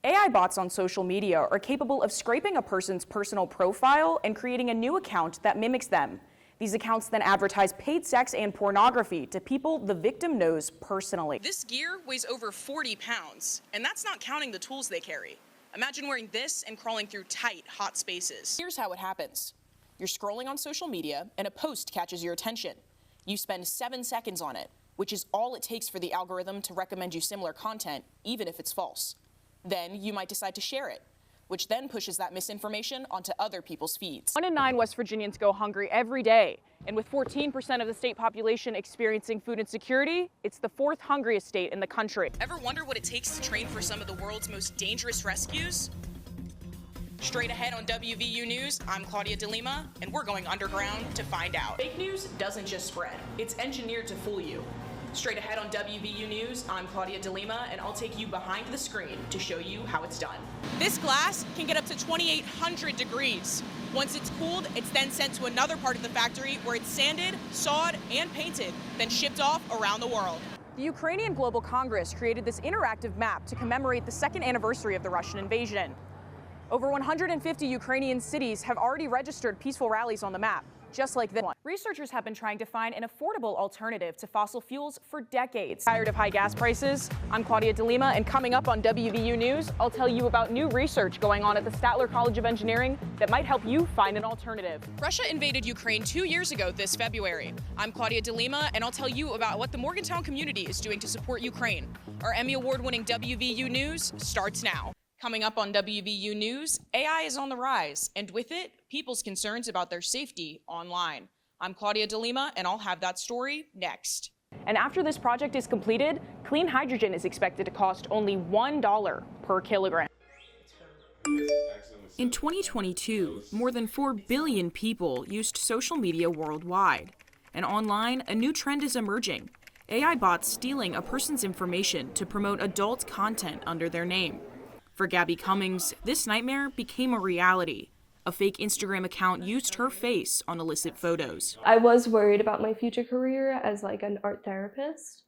AI bots on social media are capable of scraping a person's personal profile and creating a new account that mimics them. These accounts then advertise paid sex and pornography to people the victim knows personally. This gear weighs over 40 pounds, and that's not counting the tools they carry. Imagine wearing this and crawling through tight, hot spaces. Here's how it happens. You're scrolling on social media and a post catches your attention. You spend 7 seconds on it, which is all it takes for the algorithm to recommend you similar content, even if it's false. Then you might decide to share it, which then pushes that misinformation onto other people's feeds. 1 in 9 West Virginians go hungry every day, and with 14% of the state population experiencing food insecurity, it's the 4th hungriest state in the country. Ever wonder what it takes to train for some of the world's most dangerous rescues? Straight ahead on WVU News, I'm Claudia Di Lima, and we're going underground to find out. Fake news doesn't just spread, it's engineered to fool you. Straight ahead on WVU News, I'm Claudia Di Lima, and I'll take you behind the screen to show you how it's done. This glass can get up to 2,800 degrees. Once it's cooled, it's then sent to another part of the factory where it's sanded, sawed, and painted, then shipped off around the world. The Ukrainian Global Congress created this interactive map to commemorate the 2nd anniversary of the Russian invasion. Over 150 Ukrainian cities have already registered peaceful rallies on the map, just like this one. Researchers have been trying to find an affordable alternative to fossil fuels for decades. Tired of high gas prices? I'm Claudia Di Lima, and coming up on WVU News, I'll tell you about new research going on at the Statler College of Engineering that might help you find an alternative. Russia invaded Ukraine 2 years ago this February. I'm Claudia Di Lima, and I'll tell you about what the Morgantown community is doing to support Ukraine. Our Emmy Award-winning WVU News starts now. Coming up on WVU News, AI is on the rise, and with it, people's concerns about their safety online. I'm Claudia Di Lima, and I'll have that story next. And after this project is completed, clean hydrogen is expected to cost only $1 per kilogram. In 2022, more than 4 billion people used social media worldwide. And online, a new trend is emerging: AI bots stealing a person's information to promote adult content under their name. For Gabby Cummings, this nightmare became a reality. A fake Instagram account used her face on illicit photos. I was worried about my future career as like an art therapist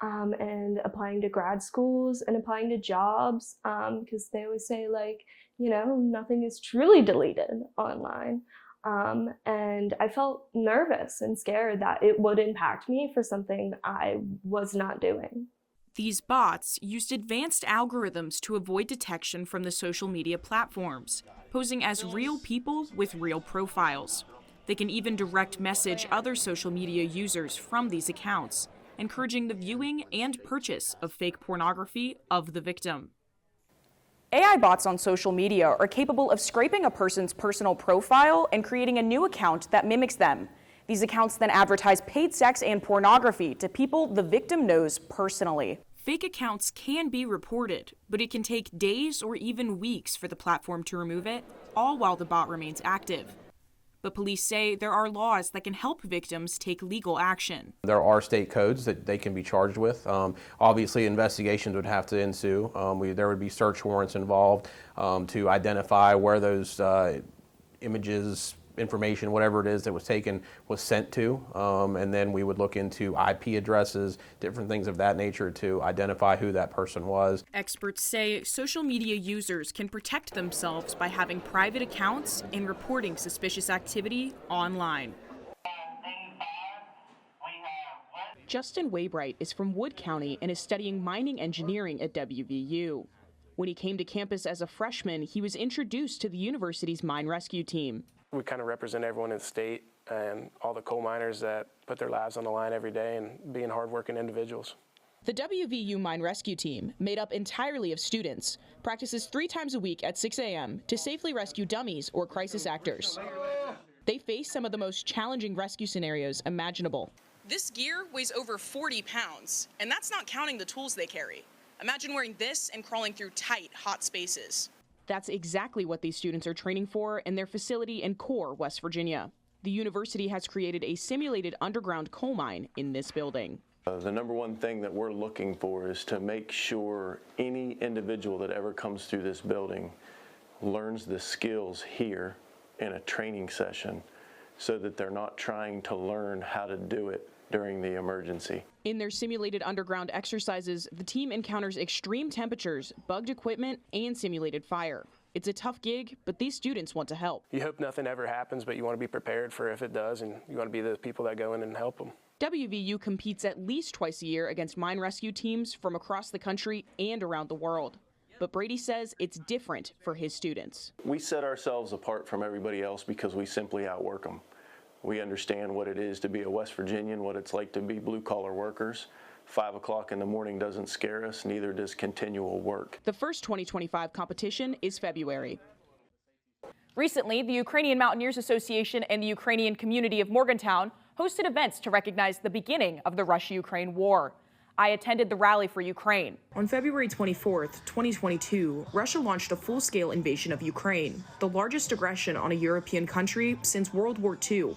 and applying to grad schools and applying to jobs because they always say, like, you know, nothing is truly deleted online. And I felt nervous and scared that it would impact me for something I was not doing. These bots used advanced algorithms to avoid detection from the social media platforms, posing as real people with real profiles. They can even direct message other social media users from these accounts, encouraging the viewing and purchase of fake pornography of the victim. AI bots on social media are capable of scraping a person's personal profile and creating a new account that mimics them. These accounts then advertise paid sex and pornography to people the victim knows personally. Fake accounts can be reported, but it can take days or even weeks for the platform to remove it, all while the bot remains active. But police say there are laws that can help victims take legal action. There are state codes that they can be charged with. Obviously, investigations would have to ensue. There would be search warrants involved to identify where those images, information, whatever it is that was taken, was sent to. And then we would look into IP addresses, different things of that nature to identify who that person was. Experts say social media users can protect themselves by having private accounts and reporting suspicious activity online. Justin Waybright is from Wood County and is studying mining engineering at WVU. When he came to campus as a freshman, he was introduced to the university's mine rescue team. We kind of represent everyone in the state and all the coal miners that put their lives on the line every day and being hardworking individuals. The WVU Mine Rescue Team, made up entirely of students, practices 3 times a week at 6 a.m. to safely rescue dummies or crisis actors. They face some of the most challenging rescue scenarios imaginable. This gear weighs over 40 pounds, and that's not counting the tools they carry. Imagine wearing this and crawling through tight, hot spaces. That's exactly what these students are training for in their facility in Core, West Virginia. The university has created a simulated underground coal mine in this building. The number one thing that we're looking for is to make sure any individual that ever comes through this building learns the skills here in a training session so that they're not trying to learn how to do it during the emergency. In their simulated underground exercises, the team encounters extreme temperatures, bugged equipment, and simulated fire. It's a tough gig, but these students want to help. You hope nothing ever happens, but you want to be prepared for if it does, and you want to be the people that go in and help them. WVU competes at least twice a year against mine rescue teams from across the country and around the world. But Brady says it's different for his students. We set ourselves apart from everybody else because we simply outwork them. We understand what it is to be a West Virginian, what it's like to be blue-collar workers. 5 o'clock in the morning doesn't scare us, neither does continual work. The first 2025 competition is February. Recently, the Ukrainian Mountaineers Association and the Ukrainian community of Morgantown hosted events to recognize the beginning of the Russia-Ukraine war. I attended the Rally for Ukraine. On February 24th, 2022, Russia launched a full-scale invasion of Ukraine, the largest aggression on a European country since World War II.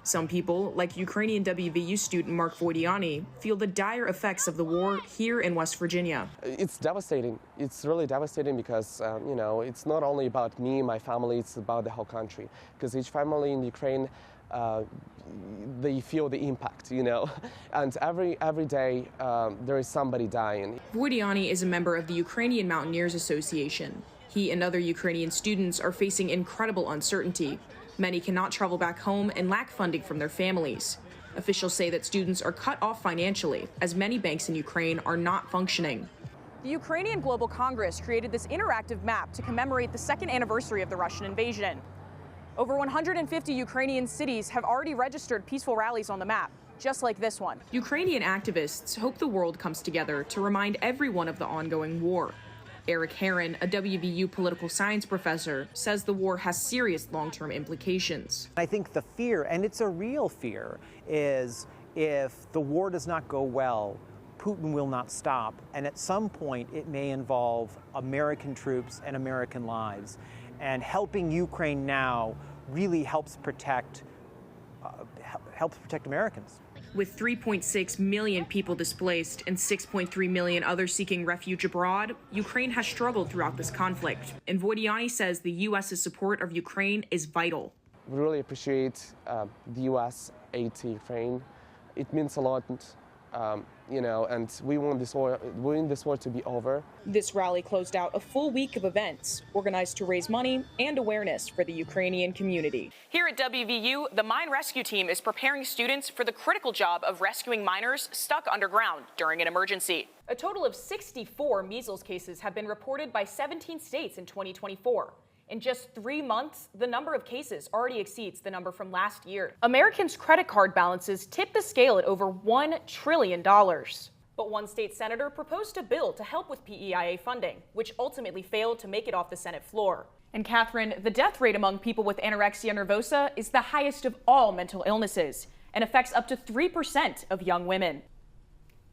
Some people, like Ukrainian WVU student Mark Voidiani, feel the dire effects of the war here in West Virginia. It's devastating. It's really devastating because, it's not only about me, my family, it's about the whole country. Because each family in Ukraine, they feel the impact, and every day there is somebody dying. Voidiani is a member of the Ukrainian Mountaineers Association. He and other Ukrainian students are facing incredible uncertainty. Many cannot travel back home and lack funding from their families. Officials say that students are cut off financially, as many banks in Ukraine are not functioning. The Ukrainian Global Congress created this interactive map to commemorate the second anniversary of the Russian invasion. Over 150 Ukrainian cities have already registered peaceful rallies on the map, just like this one. Ukrainian activists hope the world comes together to remind everyone of the ongoing war. Eric Heron, a WVU political science professor, says the war has serious long-term implications. I think the fear, and it's a real fear, is if the war does not go well, Putin will not stop, and at some point it may involve American troops and American lives. And helping Ukraine now really helps protect Americans. With 3.6 million people displaced and 6.3 million others seeking refuge abroad, Ukraine has struggled throughout this conflict. And Voidiani says the U.S.'s support of Ukraine is vital. We really appreciate the U.S. aid to Ukraine. It means a lot, and we want this war to be over. This rally closed out a full week of events organized to raise money and awareness for the Ukrainian community. Here at WVU, the mine rescue team is preparing students for the critical job of rescuing miners stuck underground during an emergency. A total of 64 measles cases have been reported by 17 states in 2024. In just 3 months, the number of cases already exceeds the number from last year. Americans' credit card balances tip the scale at over $1 trillion. But one state senator proposed a bill to help with PEIA funding, which ultimately failed to make it off the Senate floor. And Catherine, the death rate among people with anorexia nervosa is the highest of all mental illnesses and affects up to 3% of young women.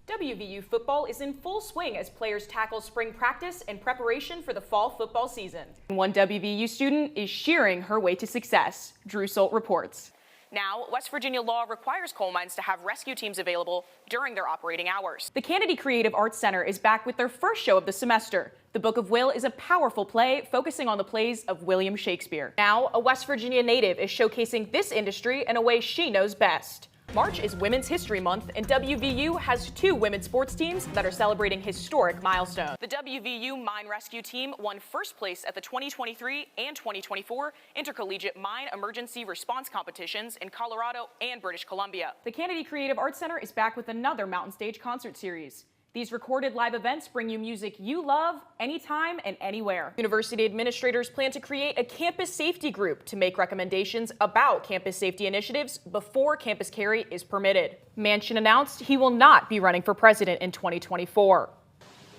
WVU football is in full swing as players tackle spring practice in preparation for the fall football season. One WVU student is shearing her way to success. Drew Solt reports. Now, West Virginia law requires coal mines to have rescue teams available during their operating hours. The Kennedy Creative Arts Center is back with their first show of the semester. The Book of Will is a powerful play focusing on the plays of William Shakespeare. Now, a West Virginia native is showcasing this industry in a way she knows best. March is Women's History Month, and WVU has 2 women's sports teams that are celebrating historic milestones. The WVU Mine Rescue Team won first place at the 2023 and 2024 Intercollegiate Mine Emergency Response Competitions in Colorado and British Columbia. The Kennedy Creative Arts Center is back with another Mountain Stage concert series. These recorded live events bring you music you love, anytime and anywhere. University administrators plan to create a campus safety group to make recommendations about campus safety initiatives before campus carry is permitted. Manchin announced he will not be running for president in 2024.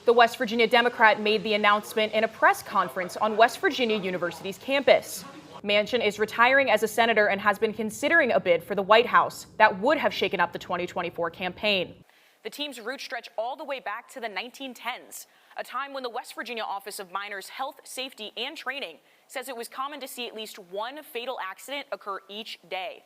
The West Virginia Democrat made the announcement in a press conference on West Virginia University's campus. Manchin is retiring as a senator and has been considering a bid for the White House that would have shaken up the 2024 campaign. The team's roots stretch all the way back to the 1910s, a time when the West Virginia Office of Miners Health, Safety, and Training says it was common to see at least one fatal accident occur each day.